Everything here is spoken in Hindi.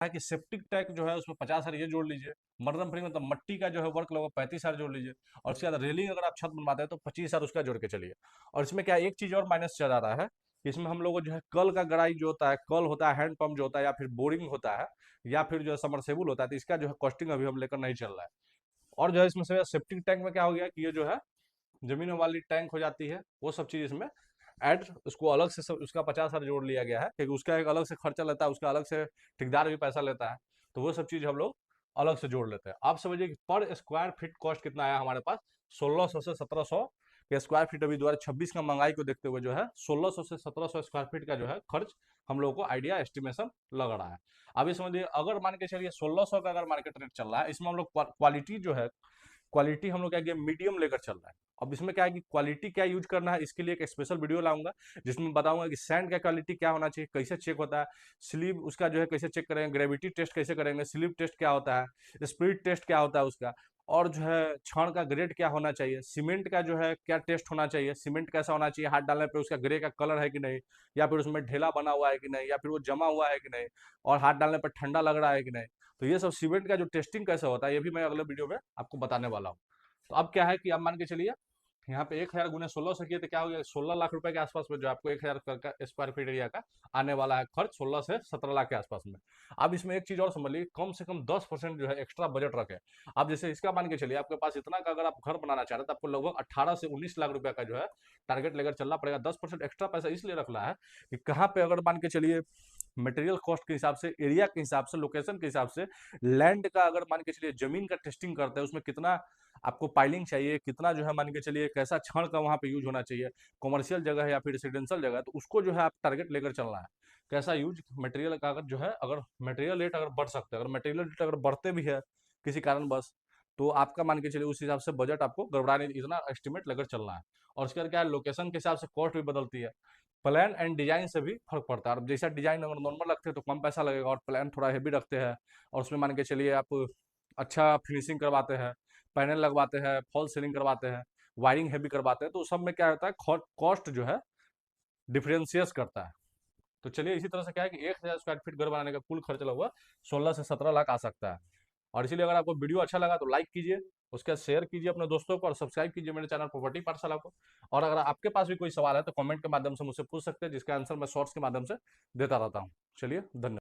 है कि सेप्टिक टैंक जो है उसमें 50,000 ये जोड़ लीजिए, मर्दम फ्री मतलब मट्टी का जो है वर्क लगभग 35,000 जोड़ लीजिए, और उसके बाद रेलिंग अगर आप छत बनवाते हैं तो 25,000 उसका जोड़ के चलिए। और इसमें क्या है, एक चीज और माइनस चल आ रहा है कि इसमें हम लोग को जो है कल का गड़ाई जो होता है, कल होता है, हैंड पंप जो होता है, या फिर बोरिंग होता है, या फिर जो है समरसेबुल होता है, तो इसका जो है कॉस्टिंग अभी हम लेकर नहीं चल रहा है। और जो है इसमें से सेप्टिक टैंक में क्या हो गया कि ये जो है जमीन वाली टैंक हो जाती है, वो सब चीज इसमें ऐड, उसको अलग से सब उसका 50,000 जोड़ लिया गया है, क्योंकि उसका एक अलग से खर्चा लेता है, उसका अलग से ठेकेदार भी पैसा लेता है, तो वो सब चीज हम लोग अलग से जोड़ लेते हैं। आप समझिए कि पर स्क्वायर फीट कॉस्ट कितना आया हमारे पास, 1600 से 1700 के स्क्वायर फीट अभी 2026 का महंगाई को देखते हुए जो है 1600 से 1700 स्क्वायर फीट का जो है खर्च हम लोगों को आइडिया एस्टिमेशन लग रहा है। अभी समझिए अगर मान के चलिए 1600 का अगर मार्केट रेट चल रहा है, इसमें हम लोग क्वालिटी जो है, क्वालिटी हम लोग क्या किया, मीडियम लेकर चल रहा है। अब इसमें क्या है कि क्वालिटी क्या यूज करना है, इसके लिए एक स्पेशल वीडियो लाऊंगा जिसमें बताऊंगा कि सैंड का क्वालिटी क्या होना चाहिए, कैसे चेक होता है, स्लीव उसका जो है कैसे चेक करेंगे, ग्रेविटी टेस्ट कैसे करेंगे, स्लीव टेस्ट क्या होता है, स्पीड टेस्ट क्या होता है उसका, और जो है क्षण का ग्रेड क्या होना चाहिए, सीमेंट का जो है क्या टेस्ट होना चाहिए, सीमेंट कैसा होना चाहिए, हाथ डालने पे उसका ग्रे का कलर है कि नहीं, या फिर उसमें ढेला बना हुआ है कि नहीं, या फिर वो जमा हुआ है कि नहीं, और हाथ डालने पर ठंडा लग रहा है कि नहीं। तो ये सब सीमेंट का जो टेस्टिंग कैसे होता है, ये भी मैं अगले वीडियो में आपको बताने वाला हूँ। तो अब क्या है कि आप मान के चलिए यहाँ पे 1000 गुने 16 से किए तो क्या हो गया, 16 लाख रुपए के आसपास में जो आपको 1000 का स्क्वायर फीट एरिया का आने वाला है खर्च, 16 से 17 लाख के आसपास में। अब इसमें एक चीज और समझ लीजिए, कम से कम 10% जो है एक्स्ट्रा बजट रखे। अब जैसे इसका मान के चलिए आपके पास इतना का अगर आप घर बनाना चाह रहे हैं तो आपको लगभग 18 से 19 लाख रुपए का जो है टारगेट लेकर चलना पड़ेगा। 10% एक्स्ट्रा पैसा इसलिए रखना है कि कहाँ पे अगर मान के चलिए मटेरियल कॉस्ट के हिसाब से, एरिया के हिसाब से, लोकेशन के हिसाब से, लैंड का अगर मान के चलिए जमीन का टेस्टिंग करते हैं, उसमें कितना आपको पाइलिंग चाहिए, कितना जो है मान के चलिए कैसा क्षण का वहां पे यूज होना चाहिए, कमर्शियल जगह है या फिर रेसिडेंशियल जगह है, तो उसको जो है आप टारगेट लेकर चलना है। कैसा यूज मटेरियल का अगर जो है, अगर मटेरियल रेट अगर बढ़ सकते हैं, अगर मटेरियल रेट अगर बढ़ते भी है किसी कारणवश, तो आपका मान के चलिए उस हिसाब से बजट आपको गड़बड़ाने, इतना एस्टिमेट लेकर चलना है। और उसके बाद क्या है, लोकेशन के हिसाब से कॉस्ट भी बदलती है, प्लान एंड डिजाइन से भी फर्क पड़ता है। अब जैसा डिजाइन अगर नॉर्मल रखते हैं तो कम पैसा लगेगा, और प्लान थोड़ा हेवी रखते हैं और उसमें मान के चलिए आप अच्छा फिनिशिंग करवाते हैं, पैनल लगवाते हैं, फॉल सीलिंग करवाते हैं, वायरिंग हेवी करवाते हैं, तो उस सब में क्या होता है, कॉस्ट जो है डिफरेंशियस करता है। तो चलिए इसी तरह से क्या है कि 1000 स्क्वायर फीट घर बनाने का कुल खर्च लगभग 16 से 17 लाख आ सकता है। और इसीलिए अगर आपको वीडियो अच्छा लगा तो लाइक कीजिए, उसके बाद शेयर कीजिए अपने दोस्तों को, और सब्सक्राइब कीजिए मेरे चैनल प्रॉपर्टी पाठशाला को। और अगर आपके पास भी कोई सवाल है तो कमेंट के माध्यम से मुझसे पूछ सकते हैं, जिसका आंसर मैं शॉर्ट्स के माध्यम से देता रहता हूँ। चलिए धन्यवाद।